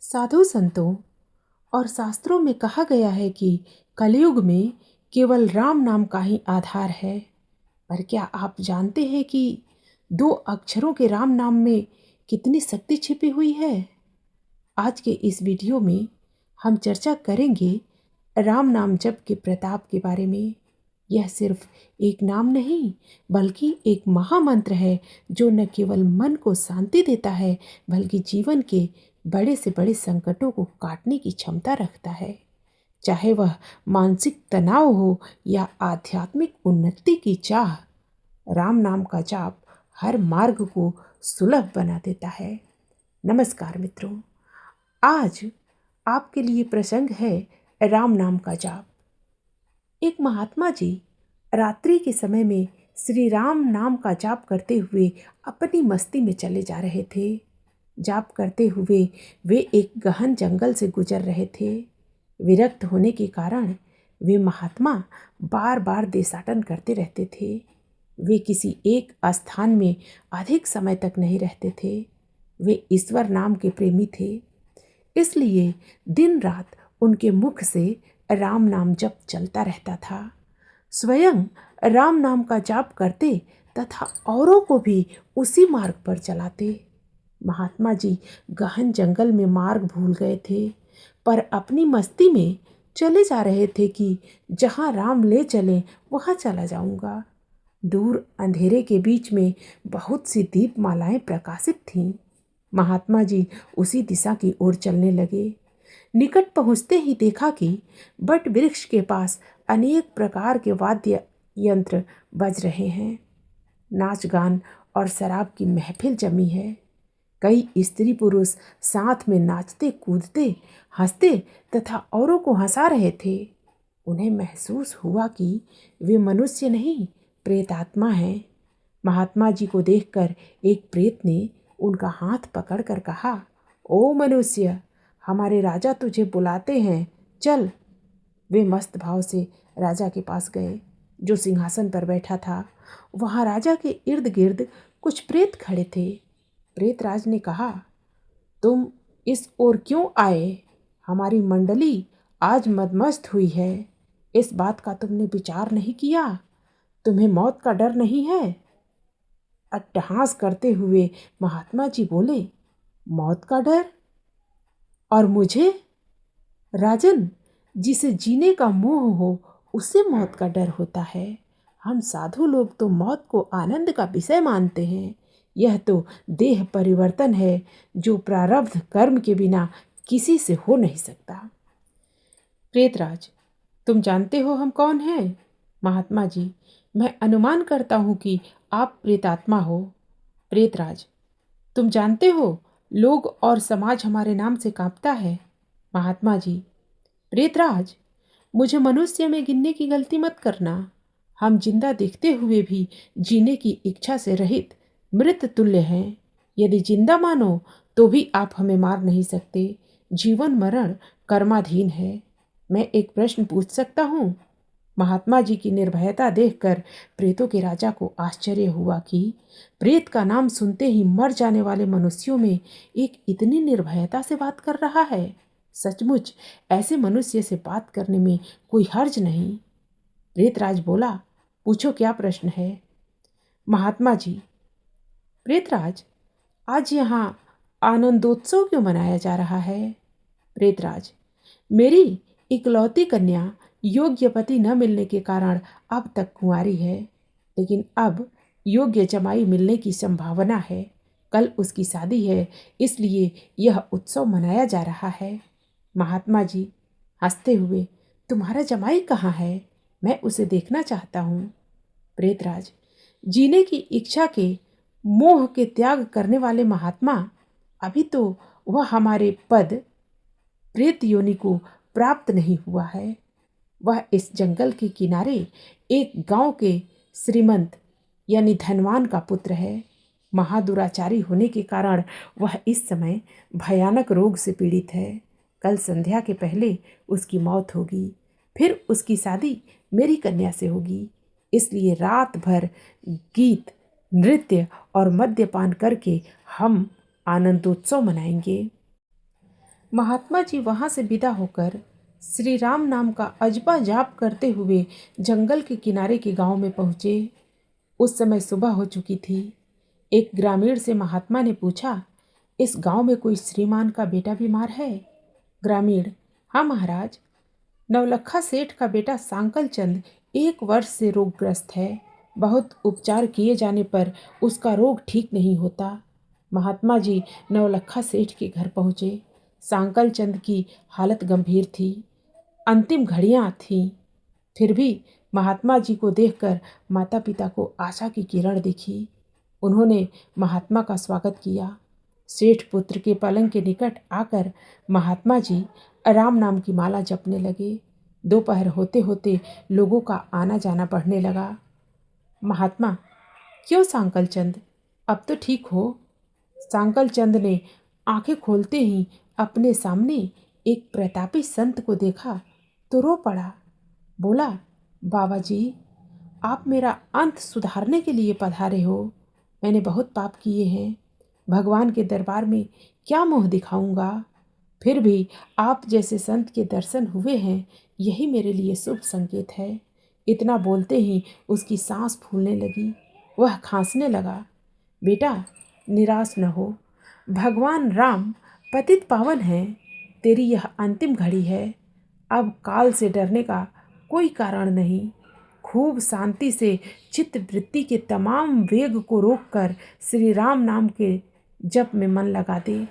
साधु संतों और शास्त्रों में कहा गया है कि कलयुग में केवल राम नाम का ही आधार है। पर क्या आप जानते हैं कि 2 अक्षरों के राम नाम में कितनी शक्ति छिपी हुई है? आज के इस वीडियो में हम चर्चा करेंगे राम नाम जप के प्रताप के बारे में। यह सिर्फ एक नाम नहीं बल्कि एक महामंत्र है जो न केवल मन को शांति देता है बल्कि जीवन के बड़े से बड़े संकटों को काटने की क्षमता रखता है। चाहे वह मानसिक तनाव हो या आध्यात्मिक उन्नति की चाह, राम नाम का जाप हर मार्ग को सुलभ बना देता है। नमस्कार मित्रों, आज आपके लिए प्रसंग है राम नाम का जाप। एक महात्मा जी रात्रि के समय में श्री राम नाम का जाप करते हुए अपनी मस्ती में चले जा रहे थे। जाप करते हुए वे एक गहन जंगल से गुजर रहे थे। विरक्त होने के कारण वे महात्मा बार बार देशाटन करते रहते थे। वे किसी एक स्थान में अधिक समय तक नहीं रहते थे। वे ईश्वर नाम के प्रेमी थे, इसलिए दिन रात उनके मुख से राम नाम जप चलता रहता था। स्वयं राम नाम का जाप करते तथा औरों को भी उसी मार्ग पर चलाते। महात्मा जी गहन जंगल में मार्ग भूल गए थे, पर अपनी मस्ती में चले जा रहे थे कि जहाँ राम ले चले वहाँ चला जाऊंगा। दूर अंधेरे के बीच में बहुत सी दीपमालाएं प्रकाशित थीं। महात्मा जी उसी दिशा की ओर चलने लगे। निकट पहुंचते ही देखा कि बट वृक्ष के पास अनेक प्रकार के वाद्य यंत्र बज रहे हैं। नाच गान और शराब की महफिल जमी है। कई स्त्री पुरुष साथ में नाचते कूदते हंसते तथा औरों को हंसा रहे थे। उन्हें महसूस हुआ कि वे मनुष्य नहीं प्रेतात्मा हैं। महात्मा जी को देखकर एक प्रेत ने उनका हाथ पकड़कर कहा, ओ मनुष्य, हमारे राजा तुझे बुलाते हैं, चल। वे मस्त भाव से राजा के पास गए जो सिंहासन पर बैठा था। वहाँ राजा के इर्द गिर्द कुछ प्रेत खड़े थे। प्रेतराज ने कहा, तुम इस ओर क्यों आए? हमारी मंडली आज मदमस्त हुई है। इस बात का तुमने विचार नहीं किया? तुम्हें मौत का डर नहीं है? अट्टहास करते हुए महात्मा जी बोले, मौत का डर? और मुझे? राजन, जिसे जीने का मोह हो उसे मौत का डर होता है। हम साधु लोग तो मौत को आनंद का विषय मानते हैं। यह तो देह परिवर्तन है जो प्रारब्ध कर्म के बिना किसी से हो नहीं सकता। प्रेतराज, तुम जानते हो हम कौन हैं? महात्मा जी, मैं अनुमान करता हूँ कि आप प्रेतात्मा हो। प्रेतराज, तुम जानते हो लोग और समाज हमारे नाम से कांपता है। महात्मा जी, प्रेतराज, मुझे मनुष्य में गिनने की गलती मत करना। हम जिंदा दिखते हुए भी जीने की इच्छा से रहित मृत तुल्य हैं। यदि जिंदा मानो तो भी आप हमें मार नहीं सकते। जीवन मरण कर्माधीन है। मैं एक प्रश्न पूछ सकता हूँ? महात्मा जी की निर्भयता देखकर प्रेतों के राजा को आश्चर्य हुआ कि प्रेत का नाम सुनते ही मर जाने वाले मनुष्यों में एक इतनी निर्भयता से बात कर रहा है। सचमुच ऐसे मनुष्य से बात करने में कोई हर्ज नहीं। प्रेतराज बोला, पूछो क्या प्रश्न है? महात्मा जी, प्रेतराज, आज यहाँ आनंदोत्सव क्यों मनाया जा रहा है? प्रेतराज, मेरी इकलौती कन्या योग्य पति न मिलने के कारण अब तक कुंवारी है, लेकिन अब योग्य जमाई मिलने की संभावना है। कल उसकी शादी है, इसलिए यह उत्सव मनाया जा रहा है। महात्मा जी हंसते हुए, तुम्हारा जमाई कहाँ है? मैं उसे देखना चाहता हूँ। प्रेतराज, जीने की इच्छा के मोह के त्याग करने वाले महात्मा, अभी तो वह हमारे पद प्रेत योनि को प्राप्त नहीं हुआ है। वह इस जंगल के किनारे एक गांव के श्रीमंत यानी धनवान का पुत्र है। महादुराचारी होने के कारण वह इस समय भयानक रोग से पीड़ित है। कल संध्या के पहले उसकी मौत होगी, फिर उसकी शादी मेरी कन्या से होगी। इसलिए रात भर गीत नृत्य और मद्यपान करके हम आनंदोत्सव मनाएंगे। महात्मा जी वहाँ से विदा होकर श्री राम नाम का अजबा जाप करते हुए जंगल के किनारे के गांव में पहुँचे। उस समय सुबह हो चुकी थी। एक ग्रामीण से महात्मा ने पूछा, इस गांव में कोई श्रीमान का बेटा बीमार है? ग्रामीण, हाँ महाराज, नवलखा सेठ का बेटा सांकल चंद 1 वर्ष से रोगग्रस्त है। बहुत उपचार किए जाने पर उसका रोग ठीक नहीं होता। महात्मा जी नवलखा सेठ के घर पहुँचे। सांकल चंद की हालत गंभीर थी, अंतिम घड़ियां थीं। फिर भी महात्मा जी को देखकर माता पिता को आशा की किरण दिखी। उन्होंने महात्मा का स्वागत किया। सेठ पुत्र के पलंग के निकट आकर महात्मा जी राम नाम की माला जपने लगे। दोपहर होते होते लोगों का आना जाना बढ़ने लगा। महात्मा, क्यों सांकल चंद, अब तो ठीक हो? सांकल चंद ने आंखें खोलते ही अपने सामने एक प्रतापी संत को देखा तो रो पड़ा। बोला, बाबा जी, आप मेरा अंत सुधारने के लिए पधारे हो। मैंने बहुत पाप किए हैं, भगवान के दरबार में क्या मुँह दिखाऊंगा। फिर भी आप जैसे संत के दर्शन हुए हैं, यही मेरे लिए शुभ संकेत है। इतना बोलते ही उसकी सांस फूलने लगी, वह खांसने लगा। बेटा, निराश न हो, भगवान राम पतित पावन है। तेरी यह अंतिम घड़ी है। अब काल से डरने का कोई कारण नहीं। खूब शांति से चित्त वृत्ति के तमाम वेग को रोककर श्री राम नाम के जप में मन लगा दे।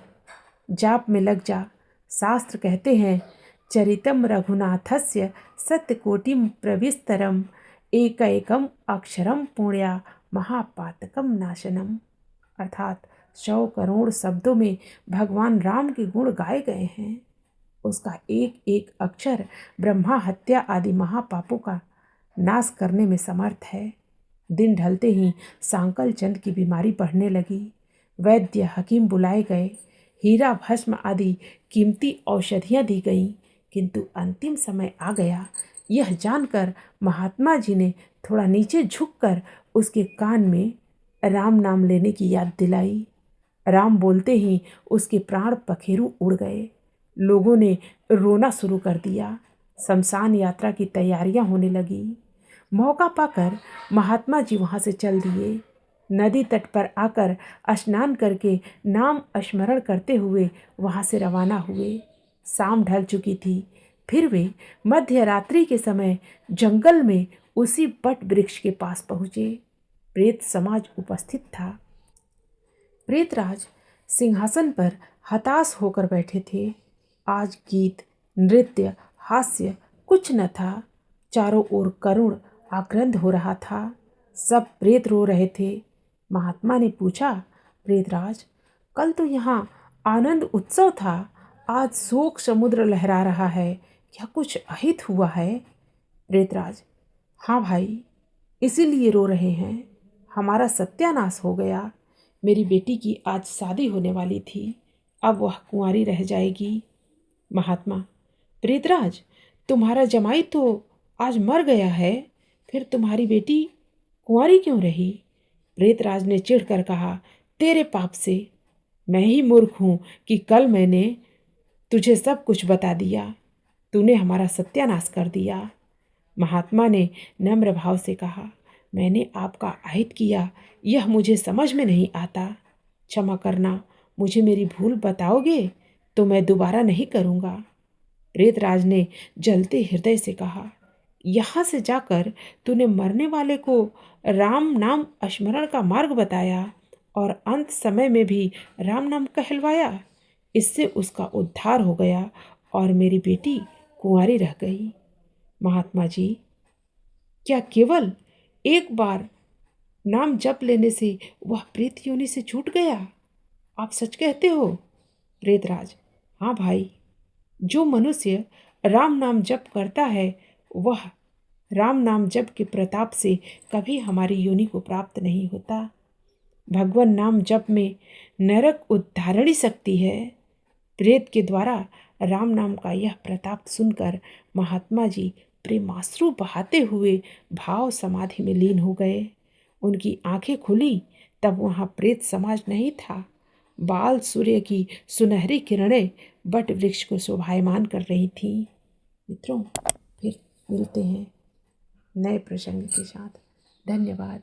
जाप में लग जा। शास्त्र कहते हैं, चरितम रघुनाथस्य सत्यकोटिम प्रविस्तरम एकैकम अक्षरम पुण्या महापातकम नाशनम। अर्थात 100 करोड़ शब्दों में भगवान राम के गुण गाए गए हैं। उसका एक एक अक्षर ब्रह्मा हत्या आदि महापापों का नाश करने में समर्थ है। दिन ढलते ही सांकल चंद की बीमारी बढ़ने लगी। वैद्य हकीम बुलाए गए, हीरा भस्म आदि कीमती औषधियाँ दी गईं, किंतु अंतिम समय आ गया। यह जानकर महात्मा जी ने थोड़ा नीचे झुककर उसके कान में राम नाम लेने की याद दिलाई। राम बोलते ही उसके प्राण पखेरु उड़ गए। लोगों ने रोना शुरू कर दिया। शमशान यात्रा की तैयारियां होने लगी। मौका पाकर महात्मा जी वहां से चल दिए। नदी तट पर आकर स्नान करके नाम स्मरण करते हुए वहां से रवाना हुए। शाम ढल चुकी थी। फिर वे मध्य रात्रि के समय जंगल में उसी बट वृक्ष के पास पहुँचे। प्रेत समाज उपस्थित था। प्रेतराज सिंहासन पर हताश होकर बैठे थे। आज गीत, नृत्य, हास्य कुछ न था। चारों ओर करुण आक्रंद हो रहा था। सब प्रेत रो रहे थे। महात्मा ने पूछा, प्रेतराज, कल तो यहाँ आनंद उत्सव था, आज शोक समुद्र लहरा रहा है, क्या कुछ अहित हुआ है? प्रेतराज, हाँ भाई, इसीलिए रो रहे हैं। हमारा सत्यानाश हो गया। मेरी बेटी की आज शादी होने वाली थी, अब वह कुंवारी रह जाएगी। महात्मा, प्रेतराज, तुम्हारा जमाई तो आज मर गया है, फिर तुम्हारी बेटी कुंवारी क्यों रही? प्रेतराज ने चिढ़कर कहा, तेरे पाप से। मैं ही मूर्ख हूँ कि कल मैंने तुझे सब कुछ बता दिया। तूने हमारा सत्यानाश कर दिया। महात्मा ने नम्र भाव से कहा, मैंने आपका आहित किया, यह मुझे समझ में नहीं आता। क्षमा करना, मुझे मेरी भूल बताओगे तो मैं दोबारा नहीं करूँगा। प्रेतराज ने जलते हृदय से कहा, यहाँ से जाकर तूने मरने वाले को राम नाम स्मरण का मार्ग बताया और अंत समय में भी राम नाम कहलवाया। इससे उसका उद्धार हो गया और मेरी बेटी कुंवारी रह गई। महात्मा जी, क्या केवल एक बार नाम जप लेने से वह प्रेत योनि से छूट गया? आप सच कहते हो? प्रेतराज, हाँ भाई, जो मनुष्य राम नाम जप करता है वह राम नाम जप के प्रताप से कभी हमारी योनि को प्राप्त नहीं होता। भगवान नाम जप में नरक उद्धारणी शक्ति है। प्रेत के द्वारा राम नाम का यह प्रताप सुनकर महात्मा जी प्रेमाश्रु बहाते हुए भाव समाधि में लीन हो गए। उनकी आंखें खुली तब वहाँ प्रेत समाज नहीं था। बाल सूर्य की सुनहरी किरणें वट वृक्ष को शोभायमान कर रही थी। मित्रों, फिर मिलते हैं नए प्रसंग के साथ। धन्यवाद।